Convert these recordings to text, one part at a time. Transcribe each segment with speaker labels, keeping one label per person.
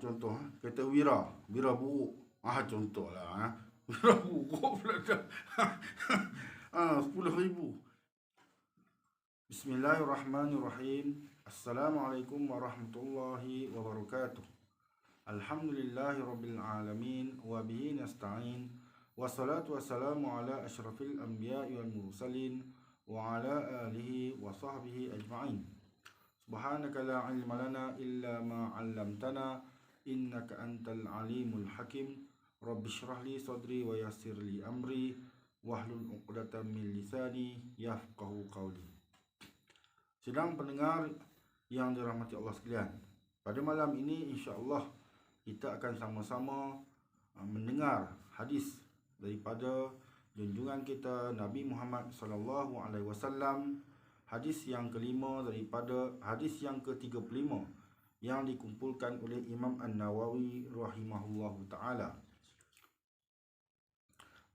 Speaker 1: contoh kereta wira buruk. Contohlah wira buruk pula dah. 10,000. Bismillahirrahmanirrahim. Assalamualaikum warahmatullahi wabarakatuh. Alhamdulillahirabbil alamin wa bihi nasta'in. Wassalatu wassalamu ala asyrafil anbiya'i wal mursalin wa ala alihi wa sahbihi ajma'in. Subhanaka la ilma lana illa ma 'allamtana innaka antal alimul hakim. Rabbi shrah li sadri wa yassir li amri wahlul 'uqdatam min lisani yafqahu qawli. Sidang pendengar yang dirahmati Allah sekalian, pada malam ini insya-Allah kita akan sama-sama mendengar hadis daripada junjungan kita Nabi Muhammad sallallahu alaihi wasallam, hadis yang kelima daripada hadis yang ke-35 yang dikumpulkan oleh Imam An-Nawawi rahimahullahu taala.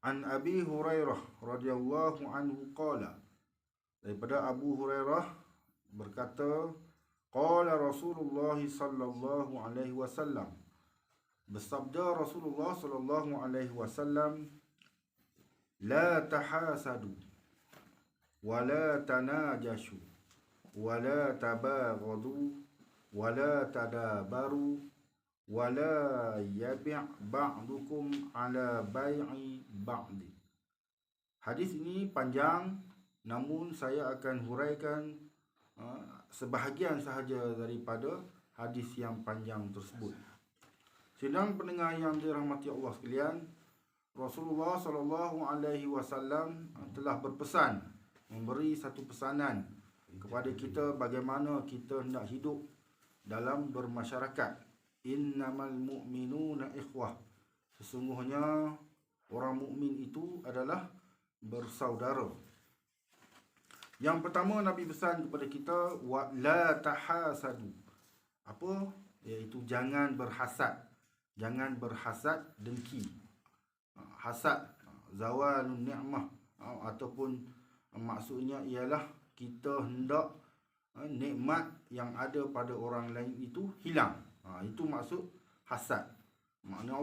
Speaker 1: An Abi Hurairah radhiyallahu anhu qala, daripada Abu Hurairah berkata, qala Rasulullah sallallahu alaihi wasallam, bersabda Rasulullah sallallahu alaihi wasallam, la tahasadu wa la tanajashu wa la tabaghadu wa la tadabaru wa la yabi' ba'dukum ala bai'i ba'di. Hadis ini panjang, namun saya akan huraikan sebahagian sahaja daripada hadis yang panjang tersebut. Sidang pendengar yang dirahmati Allah sekalian, Rasulullah sallallahu alaihi wasallam telah berpesan, memberi satu pesanan kepada kita bagaimana kita hendak hidup dalam bermasyarakat. Innamal mu'minuna ikhwah, sesungguhnya orang mukmin itu adalah bersaudara. Yang pertama Nabi pesan kepada kita, wa la tahasadu. Apa? Iaitu jangan berhasad. Jangan berhasad, dengki. Hasad, zawalun ni'mah, ataupun maksudnya ialah kita hendak nikmat yang ada pada orang lain itu hilang. Itu maksud hasad. Maknanya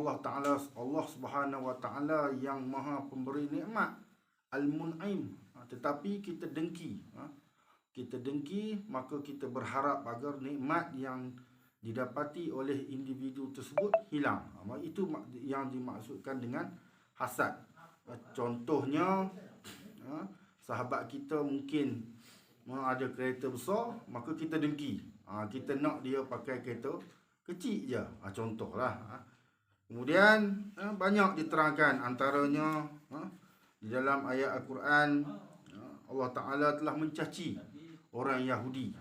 Speaker 1: Allah Subhanahu wa taala yang Maha Pemberi nikmat, Al-Mun'im, tetapi kita dengki. Kita dengki, maka kita berharap agar nikmat yang didapati oleh individu tersebut hilang. Itu yang dimaksudkan dengan hasad. Contohnya, sahabat kita mungkin ada kereta besar, maka kita dengki. Kita nak dia pakai kereta kecil je. Contohlah. Kemudian banyak diterangkan, antaranya di dalam ayat Al-Quran, Allah Ta'ala telah mencaci orang Yahudi.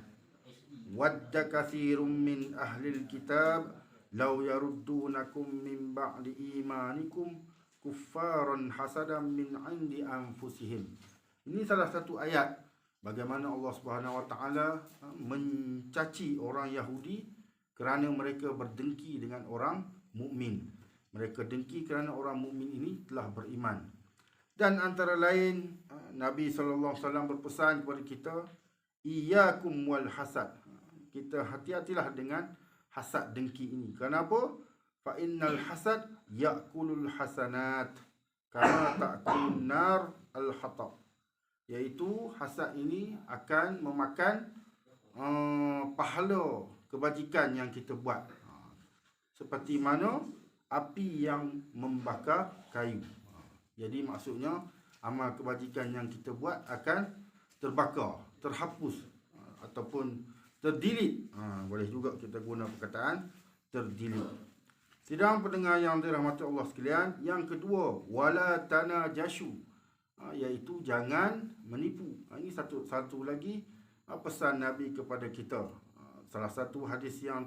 Speaker 1: Wadda kathirun min ahlil kitab law yaruddunakum min ba'di imanikum kuffaran hasadan min 'indi anfusihim. Ini salah satu ayat bagaimana Allah Subhanahu wa taala mencaci orang Yahudi kerana mereka berdengki dengan orang mukmin. Mereka dengki kerana orang mukmin ini telah beriman. Dan antara lain Nabi sallallahu alaihi wasallam berpesan kepada kita, iyyakum wal hasad. Kita hati-hatilah dengan hasad, dengki ini. Kenapa? Fa innal hasad ya'kulul hasanat kama ta'kulun nar al-hatab. Iaitu hasad ini akan memakan pahala kebajikan yang kita buat. Seperti mana api yang membakar kayu. Jadi maksudnya amal kebajikan yang kita buat akan terbakar, terhapus ataupun terdilit. Boleh juga kita guna perkataan terdilit. Sidang pendengar yang dirahmati Allah sekalian, yang kedua, wala tanajashu, iaitu jangan menipu. Ini satu lagi pesan Nabi kepada kita. Salah satu hadis yang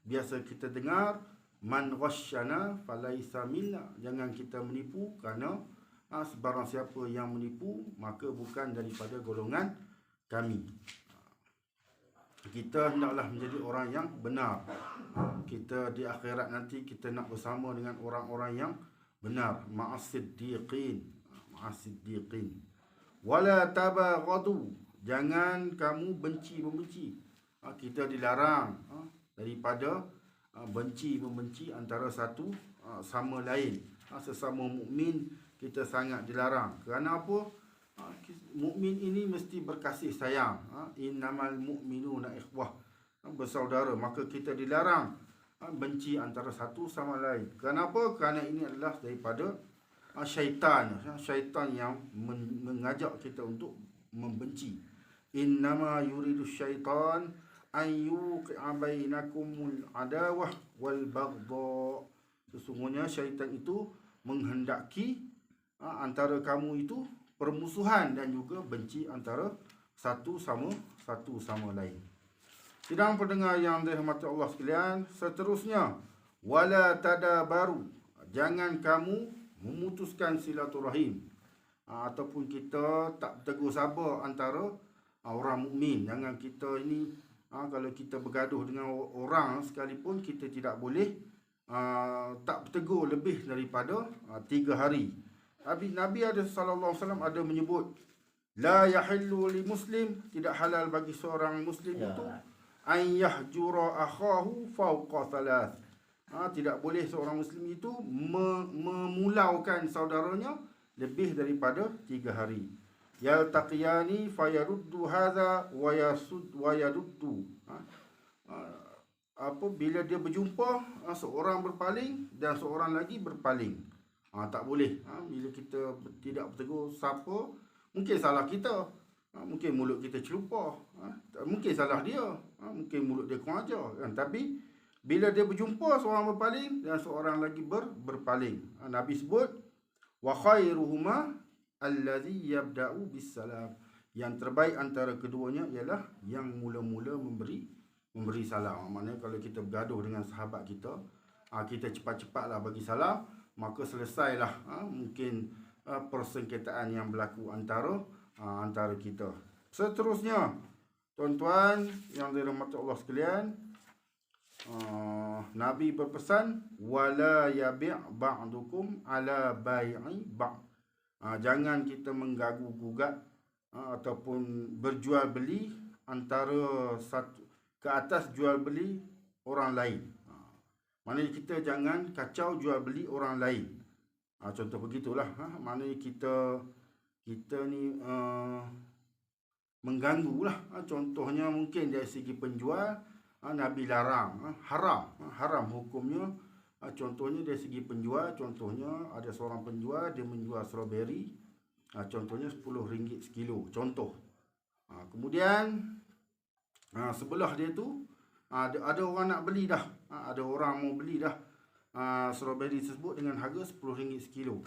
Speaker 1: biasa kita dengar, man ghasyana falaisa minna. Jangan kita menipu, kerana sebarang siapa yang menipu maka bukan daripada golongan kami. Kita hendaklah menjadi orang yang benar. Kita di akhirat nanti kita nak bersama dengan orang-orang yang benar, ma'as-siddiqin. Wala tabaghadu, jangan kamu benci-membenci. Kita dilarang daripada benci membenci antara satu sama lain. Sesama mukmin kita sangat dilarang. Kerana apa? Mukmin ini mesti berkasih sayang. Innamal mu'minuna ikhwah, bersaudara. Maka kita dilarang benci antara satu sama lain. Kenapa? Kerana ini adalah daripada syaitan. Syaitan yang mengajak kita untuk membenci. Innama yuridu syaitan an yuqi'a bainakumul adawah wal baghdha. Sesungguhnya syaitan itu menghendaki antara kamu itu permusuhan dan juga benci antara satu sama lain. Sidang pendengar yang dirahmati Allah sekalian, seterusnya wala tadabaru, jangan kamu memutuskan silaturahim, ataupun kita tak bertegur saba antara orang mukmin. Jangan kita ini kalau kita bergaduh dengan orang sekalipun, kita tidak boleh tak bertegur lebih daripada 3 hari. Nabi sallallahu alaihi wasallam ada menyebut la yahillu li muslim, tidak halal bagi seorang muslim itu an yahjura akhahu fawqa thalath. Tidak boleh seorang muslim itu memulaukan saudaranya lebih daripada 3 hari. Yaltaqiyani fayaruddu hadha wa yaruddu. Bila dia berjumpa, seorang berpaling dan seorang lagi berpaling. Tak boleh. Bila kita tidak bertegur siapa, mungkin salah kita, mungkin mulut kita celupah, mungkin salah dia, mungkin mulut dia kurang ajar, kan? Tapi bila dia berjumpa, seorang berpaling dan seorang lagi berpaling. Nabi sebut wa khairuhuma allazi yabda'u bis salam. Yang terbaik antara keduanya ialah yang mula-mula memberi salam. Maknanya kalau kita bergaduh dengan sahabat kita, kita cepat-cepatlah bagi salam, maka selesailah mungkin persengketaan yang berlaku antara kita. Seterusnya, tuan-tuan yang dirahmati Allah sekalian, Nabi berpesan wala yabi' ba'dukum ala bai'i ba'. Jangan kita menggagu-gugat ataupun berjual beli antara satu ke atas jual beli orang lain. Maknanya kita jangan kacau jual beli orang lain. Contoh begitulah. Maknanya kita ni mengganggu lah. Contohnya mungkin dari segi penjual, Nabi larang, haram hukumnya. Contohnya dari segi penjual, contohnya ada seorang penjual, dia menjual strawberry, contohnya RM10 sekilo, contoh. Kemudian sebelah dia tu ada orang nak beli dah, ada orang mau beli dah strawberry tersebut dengan harga RM10 sekilo.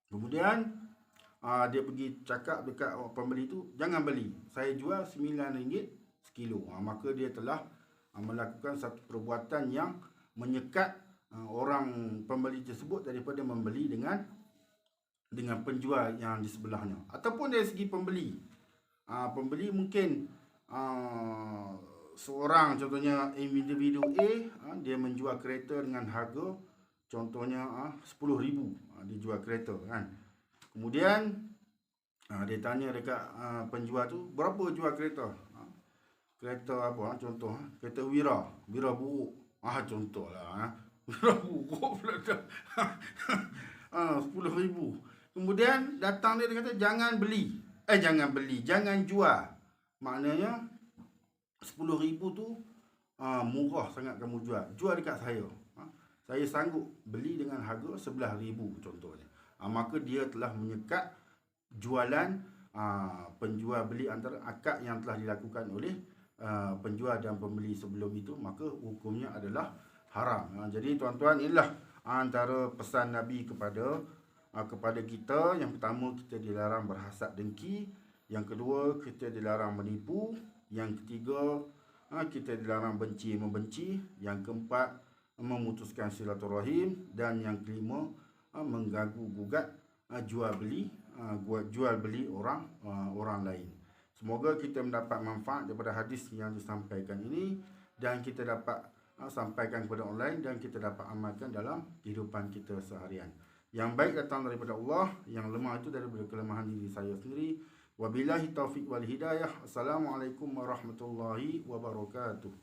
Speaker 1: Kemudian dia pergi cakap dekat pembeli tu, jangan beli, saya jual RM9 sekilo. Maka dia telah melakukan satu perbuatan yang menyekat orang pembeli tersebut daripada membeli dengan penjual yang di sebelahnya. Ataupun dari segi pembeli, pembeli mungkin seorang, contohnya individu A, dia menjual kereta dengan harga contohnya RM10,000, dia jual kereta, kan. Kemudian dia tanya dekat penjual tu, berapa jual kereta? Kereta apa? Contoh kereta Wira buruk. Contohlah. Wira buruk pula dah. RM10,000. Kemudian datang dia kata jangan beli, jangan jual. Maknanya RM10,000 tu murah sangat kamu jual. Jual dekat saya. Saya sanggup beli dengan harga RM11,000 contohnya. Maka dia telah menyekat jualan penjual beli antara akad yang telah dilakukan oleh penjual dan pembeli sebelum itu, maka hukumnya adalah haram. Jadi tuan-tuan, inilah antara pesan Nabi kepada kita. Yang pertama, kita dilarang berhasad dengki. Yang kedua, kita dilarang menipu. Yang ketiga, kita dilarang benci membenci. Yang keempat, memutuskan silaturahim. Dan yang kelima, mengganggu-gugat jual beli orang lain. Semoga kita mendapat manfaat daripada hadis yang disampaikan ini, dan kita dapat sampaikan kepada orang lain, dan kita dapat amalkan dalam kehidupan kita seharian. Yang baik datang daripada Allah, yang lemah itu daripada kelemahan diri saya sendiri. Wabillahi taufiq wal hidayah. Assalamualaikum warahmatullahi wabarakatuh.